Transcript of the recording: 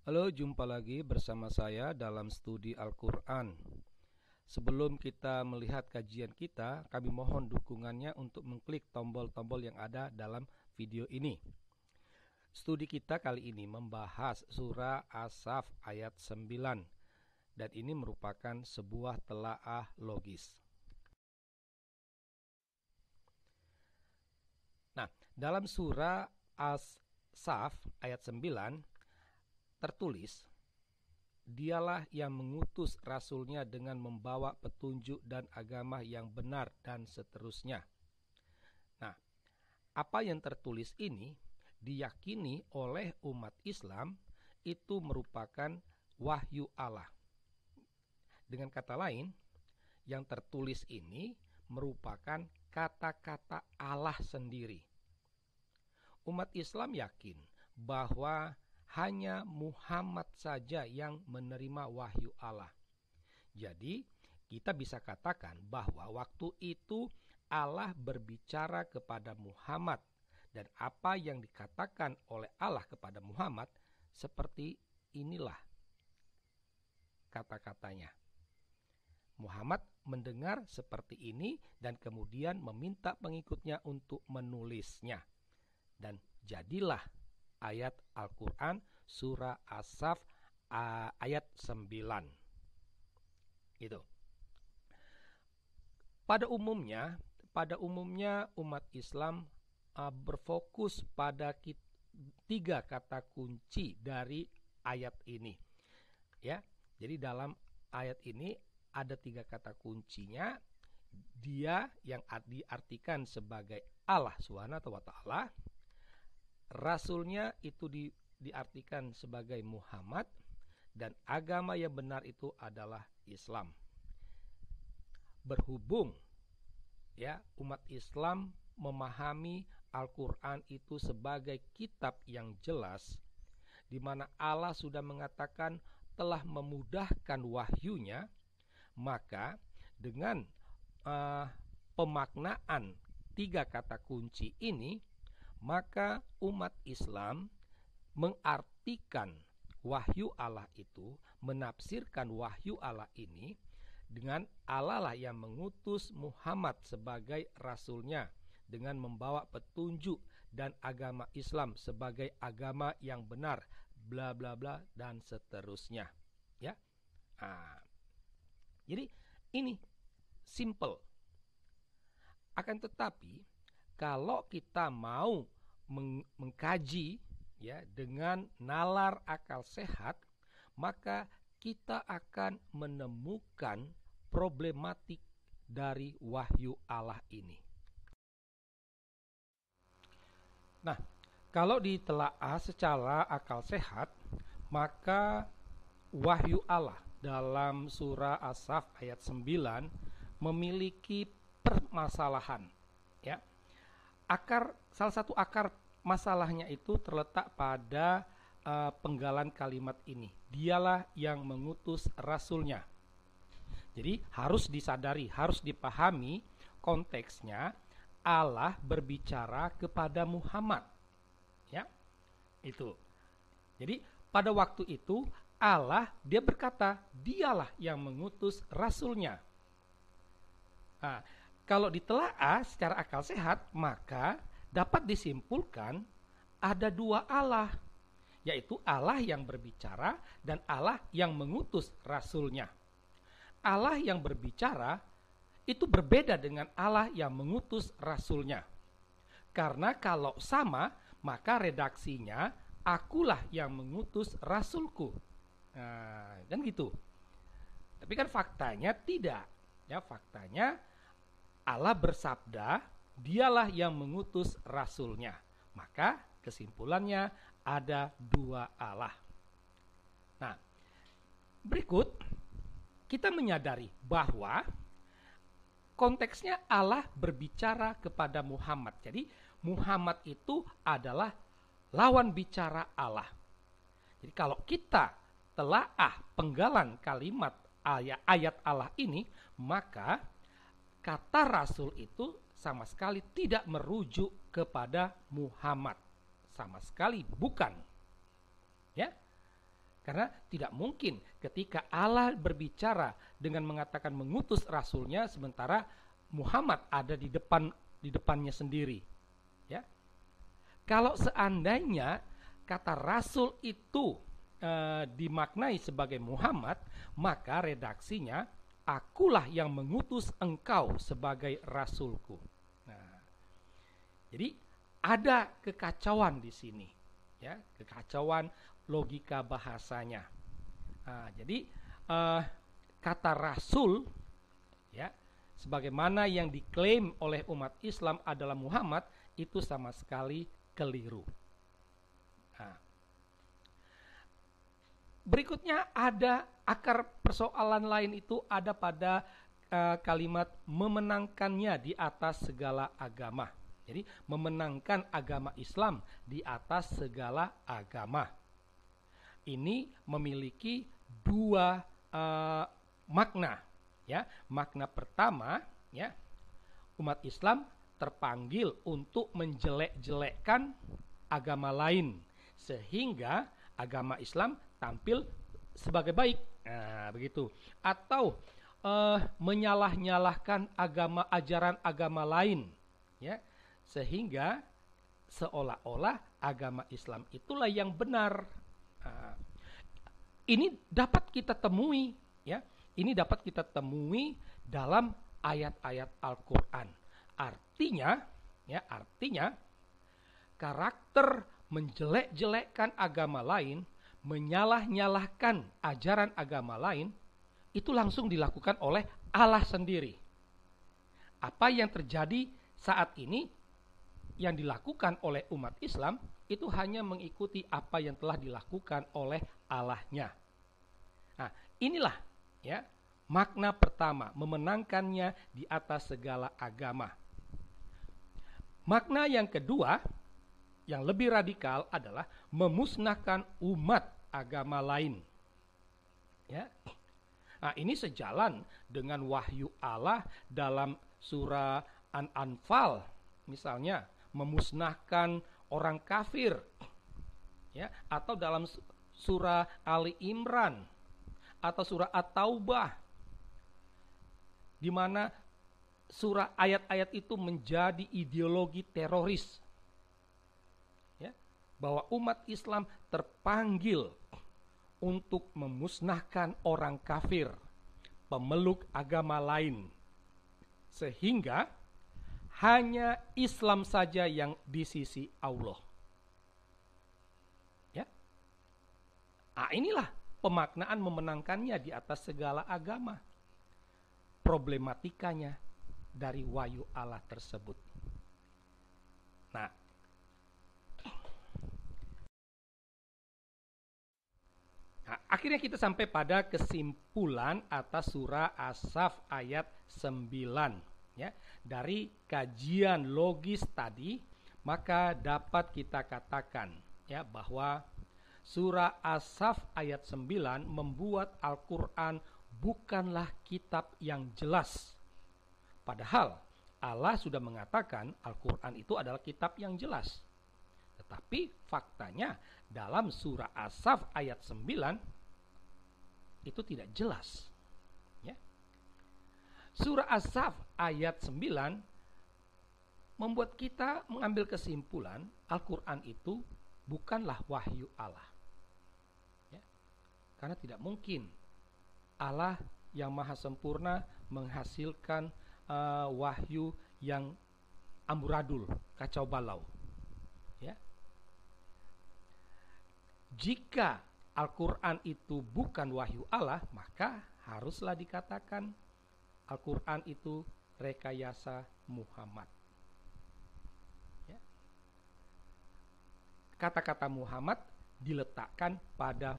Halo, jumpa lagi bersama saya dalam studi Al-Quran. Sebelum kita melihat kajian kita, kami mohon dukungannya untuk mengklik tombol-tombol yang ada dalam video ini. Studi kita kali ini membahas surah As-Saff ayat 9, dan ini merupakan sebuah telaah logis. Nah, dalam surah As-Saff ayat 9 tertulis, Dialah yang mengutus Rasulnya dengan membawa petunjuk dan agama yang benar dan seterusnya. Nah, apa yang tertulis ini diyakini oleh umat Islam itu merupakan wahyu Allah. Dengan kata lain, yang tertulis ini merupakan kata-kata Allah sendiri. Umat Islam yakin bahwa hanya Muhammad saja yang menerima wahyu Allah. Jadi, kita bisa katakan bahwa waktu itu Allah berbicara kepada Muhammad, dan apa yang dikatakan oleh Allah kepada Muhammad seperti inilah kata-katanya. Muhammad mendengar seperti ini dan kemudian meminta pengikutnya untuk menulisnya. Dan jadilah ayat Al-Quran surah As-Saff ayat 9. Gitu. Pada umumnya umat Islam berfokus pada tiga kata kunci dari ayat ini. Ya. Jadi dalam ayat ini ada tiga kata kuncinya. Dia yang diartikan sebagai Allah Subhanahu wa taala. Rasulnya itu diartikan sebagai Muhammad, dan agama yang benar itu adalah Islam. Berhubung ya umat Islam memahami Al-Quran itu sebagai kitab yang jelas, di mana Allah sudah mengatakan telah memudahkan wahyunya, maka dengan pemaknaan tiga kata kunci ini, maka umat Islam mengartikan wahyu Allah itu, menafsirkan wahyu Allah ini dengan Allah lah yang mengutus Muhammad sebagai rasulnya dengan membawa petunjuk dan agama Islam sebagai agama yang benar, bla bla bla dan seterusnya. Ya. Jadi ini simple. Akan tetapi kalau kita mau mengkaji ya dengan nalar akal sehat, maka kita akan menemukan problematik dari wahyu Allah ini. Nah, kalau ditelaah secara akal sehat, maka wahyu Allah dalam surah As-Saff ayat 9 memiliki permasalahan. Ya. Salah satu akar masalahnya itu terletak pada penggalan kalimat ini. Dialah yang mengutus rasulnya. Jadi harus disadari, harus dipahami konteksnya. Allah berbicara kepada Muhammad. Ya, itu. Jadi pada waktu itu Allah dia berkata, Dialah yang mengutus rasulnya. Nah, kalau ditelaah secara akal sehat, maka dapat disimpulkan ada dua Allah, yaitu Allah yang berbicara dan Allah yang mengutus rasulnya. Allah yang berbicara itu berbeda dengan Allah yang mengutus rasulnya. Karena kalau sama, maka redaksinya akulah yang mengutus rasulku. Nah, kan gitu. Tapi kan faktanya tidak. Ya, faktanya Allah bersabda, Dialah yang mengutus rasulnya. Maka kesimpulannya ada dua Allah. Nah, berikut kita menyadari bahwa konteksnya Allah berbicara kepada Muhammad. Jadi Muhammad itu adalah lawan bicara Allah. Jadi kalau kita telaah penggalan kalimat ayat Allah ini, maka kata Rasul itu sama sekali tidak merujuk kepada Muhammad. Sama sekali bukan. Ya. Karena tidak mungkin ketika Allah berbicara dengan mengatakan mengutus rasulnya sementara Muhammad ada di depannya sendiri. Ya. Kalau seandainya kata rasul itu dimaknai sebagai Muhammad, maka redaksinya akulah yang mengutus engkau sebagai rasulku. Nah, jadi ada kekacauan di sini, ya, kekacauan logika bahasanya. Nah, jadi kata rasul, ya, sebagaimana yang diklaim oleh umat Islam adalah Muhammad, itu sama sekali keliru. Nah, berikutnya ada akar persoalan lain itu ada pada kalimat memenangkannya di atas segala agama. Jadi memenangkan agama Islam di atas segala agama. Ini memiliki dua makna. Ya, makna pertama, ya, umat Islam terpanggil untuk menjelek-jelekkan agama lain sehingga agama Islam tampil sebagai baik. Nah, begitu. Atau menyalah-nyalahkan ajaran agama lain, ya, sehingga seolah-olah agama Islam itulah yang benar. Nah, ini dapat kita temui, ya. Ini dapat kita temui dalam ayat-ayat Al-Qur'an. Artinya karakter menjelek-jelekkan agama lain, menyalah-nyalahkan ajaran agama lain, itu langsung dilakukan oleh Allah sendiri. Apa yang terjadi saat ini yang dilakukan oleh umat Islam itu hanya mengikuti apa yang telah dilakukan oleh Allahnya. Nah, inilah, ya, makna pertama, memenangkannya di atas segala agama. Makna yang kedua, yang lebih radikal adalah memusnahkan umat agama lain. Ya. Nah, ini sejalan dengan wahyu Allah dalam surah An-Anfal, misalnya memusnahkan orang kafir, ya, atau dalam surah Ali Imran atau surah At-Taubah, di mana surah ayat-ayat itu menjadi ideologi teroris, ya, bahwa umat Islam terpanggil untuk memusnahkan orang kafir, pemeluk agama lain, sehingga hanya Islam saja yang di sisi Allah. Ya. Nah, inilah pemaknaan memenangkannya di atas segala agama. Problematikanya dari wahyu Allah tersebut. Nah, akhirnya kita sampai pada kesimpulan atas surah As-Saff ayat 9. Ya, dari kajian logis tadi, maka dapat kita katakan, ya, bahwa surah As-Saff ayat 9 membuat Al-Quran bukanlah kitab yang jelas. Padahal Allah sudah mengatakan Al-Quran itu adalah kitab yang jelas. Tetapi faktanya dalam surah As-Saff ayat 9 itu tidak jelas. Ya. Surah As-Saff ayat 9 membuat kita mengambil kesimpulan Al-Quran itu bukanlah wahyu Allah. Ya. Karena tidak mungkin Allah yang maha sempurna menghasilkan wahyu yang amburadul, kacau balau. Ya. Jika Al-Quran itu bukan wahyu Allah, maka haruslah dikatakan Al-Quran itu rekayasa Muhammad. Ya. Kata-kata Muhammad diletakkan pada